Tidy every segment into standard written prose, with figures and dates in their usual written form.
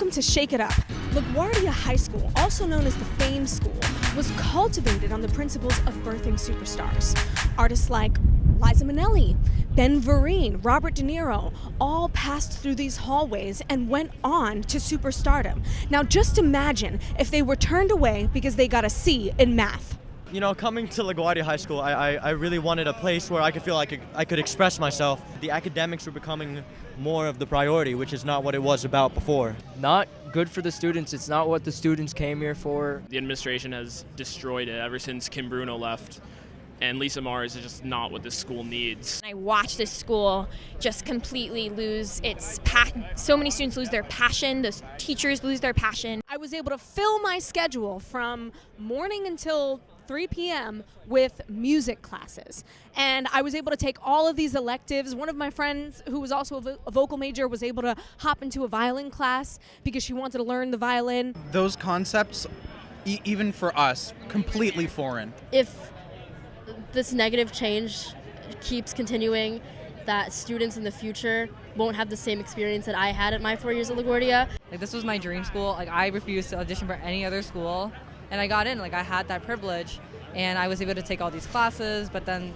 time to shake it up. LaGuardia High School, also known as the Fame School, was cultivated on the principles of birthing superstars. Artists like Liza Minnelli, Ben Vereen, Robert De Niro all passed through these hallways and went on to superstardom. Now just imagine if they were turned away because they got a C in math. You know, coming to LaGuardia High School, I really wanted a place where I could feel like I could express myself. The academics were becoming more of the priority, which is not what it was about before. Not good for the students. It's not what the students came here for. The administration has destroyed it ever since Kim Bruno left. And Lisa Mars is just not what this school needs. I watched this school just completely lose its passion. So many students lose their passion, the teachers lose their passion. I was able to fill my schedule from morning until 3 p.m. with music classes. And I was able to take all of these electives. One of my friends, who was also a vocal major, was able to hop into a violin class because she wanted to learn the violin. Those concepts, even for us, completely foreign. If this negative change keeps continuing, that students in the future won't have the same experience that I had at my 4 years at LaGuardia. Like, this was my dream school. Like, I refused to audition for any other school, and I got in. Like, I had that privilege, and I was able to take all these classes, but then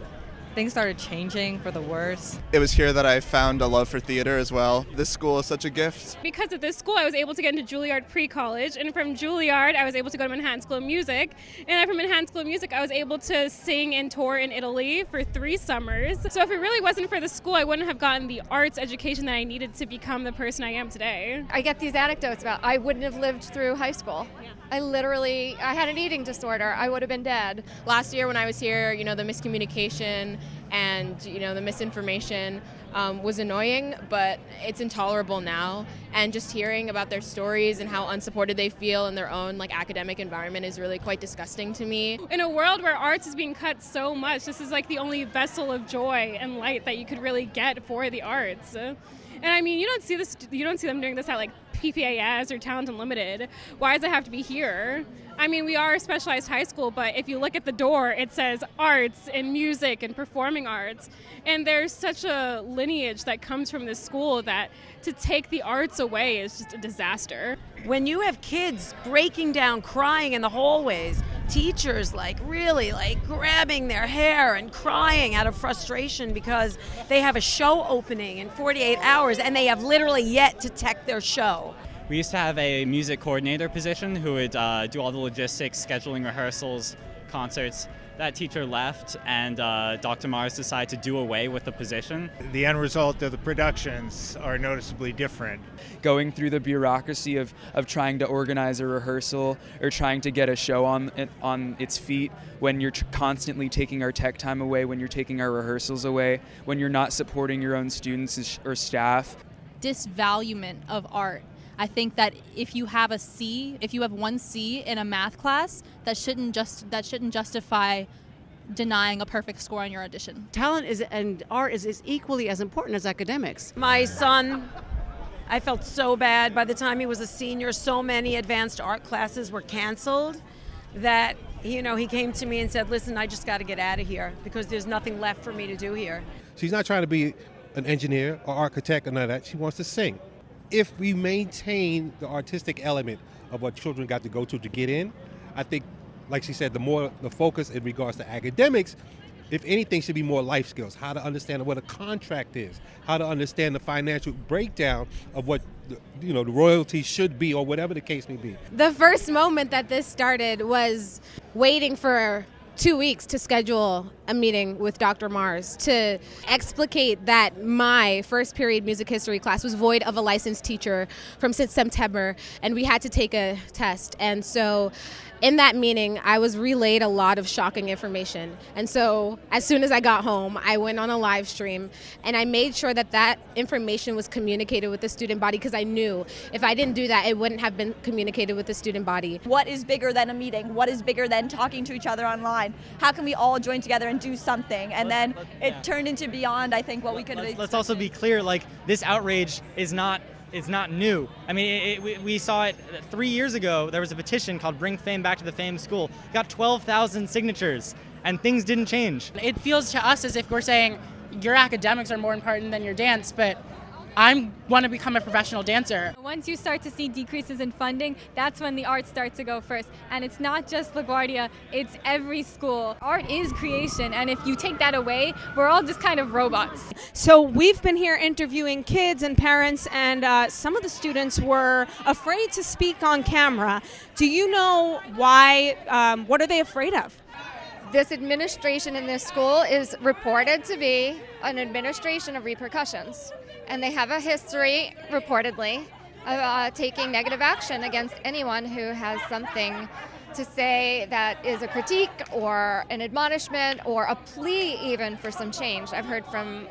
things started changing for the worse. It was here that I found a love for theater as well. This school is such a gift. Because of this school, I was able to get into Juilliard pre-college, and from Juilliard, I was able to go to Manhattan School of Music, and then from Manhattan School of Music, I was able to sing and tour in Italy for 3 summers. So if it really wasn't for the school, I wouldn't have gotten the arts education that I needed to become the person I am today. I get these anecdotes about I wouldn't have lived through high school. Yeah. I had an eating disorder. I would have been dead. Last year when I was here, the miscommunication and the misinformation was annoying, but it's intolerable now. And just hearing about their stories and how unsupported they feel in their own academic environment is really quite disgusting to me. In a world where arts is being cut so much, this is the only vessel of joy and light that you could really get for the arts. And I mean, you don't see them doing this at PPAS or Talent Unlimited. Why does it have to be here? I mean, we are a specialized high school, but if you look at the door, it says arts and music and performing arts. And there's such a lineage that comes from this school that to take the arts away is just a disaster. When you have kids breaking down, crying in the hallways, teachers really grabbing their hair and crying out of frustration because they have a show opening in 48 hours and they have literally yet to tech their show. We used to have a music coordinator position who would do all the logistics, scheduling rehearsals, concerts. That teacher left, and Dr. Mars decided to do away with the position. The end result of the productions are noticeably different. Going through the bureaucracy of trying to organize a rehearsal or trying to get a show on its feet when you're constantly taking our tech time away, when you're taking our rehearsals away, when you're not supporting your own students or staff. Disvaluement of art. I think that if you have one C in a math class, that shouldn't justify denying a perfect score on your audition. Talent and art is equally as important as academics. My son, I felt so bad. By the time he was a senior, so many advanced art classes were canceled that he came to me and said, listen, I just got to get out of here because there's nothing left for me to do here. She's not trying to be an engineer or architect or none of that. She wants to sing. If we maintain the artistic element of what children got to go to get in, I think, like she said, the focus in regards to academics, if anything, should be more life skills. How to understand what a contract is, how to understand the financial breakdown of what the royalties should be, or whatever the case may be. The first moment that this started was waiting for 2 weeks to schedule a meeting with Dr. Mars to explicate that my first period music history class was void of a licensed teacher from since September, and we had to take a test. And so in that meeting, I was relayed a lot of shocking information. And so as soon as I got home, I went on a live stream and I made sure that information was communicated with the student body, because I knew if I didn't do that, it wouldn't have been communicated with the student body. What is bigger than a meeting? What is bigger than talking to each other online? How can we all join together and do something? And then it turned into beyond, I think, what we could have expected. Let's also be clear, this outrage is not new. I mean, we saw it 3 years ago. There was a petition called Bring Fame Back to the Fame School. It got 12,000 signatures, and things didn't change. It feels to us as if we're saying your academics are more important than your dance, but I want to become a professional dancer. Once you start to see decreases in funding, that's when the arts start to go first. And it's not just LaGuardia, it's every school. Art is creation, and if you take that away, we're all just kind of robots. So we've been here interviewing kids and parents, and some of the students were afraid to speak on camera. Do you know why? What are they afraid of? This administration in this school is reported to be an administration of repercussions. And they have a history, reportedly, of taking negative action against anyone who has something to say that is a critique or an admonishment or a plea even for some change. I've heard from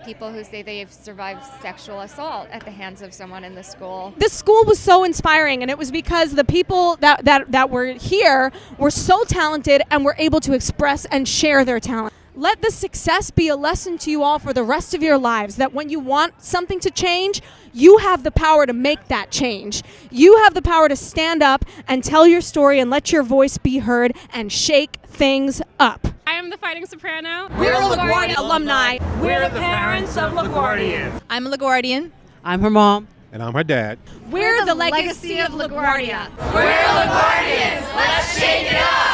people who say they've survived sexual assault at the hands of someone in the school. This school was so inspiring, and it was because the people that were here were so talented and were able to express and share their talent. Let this success be a lesson to you all for the rest of your lives, that when you want something to change, you have the power to make that change. You have the power to stand up and tell your story and let your voice be heard and shake things up. I am the Fighting Soprano. We're LaGuardia alumni. We're the parents of LaGuardians. I'm a LaGuardian. I'm her mom. And I'm her dad. We're the legacy of LaGuardia. We're LaGuardians. Let's shake it up.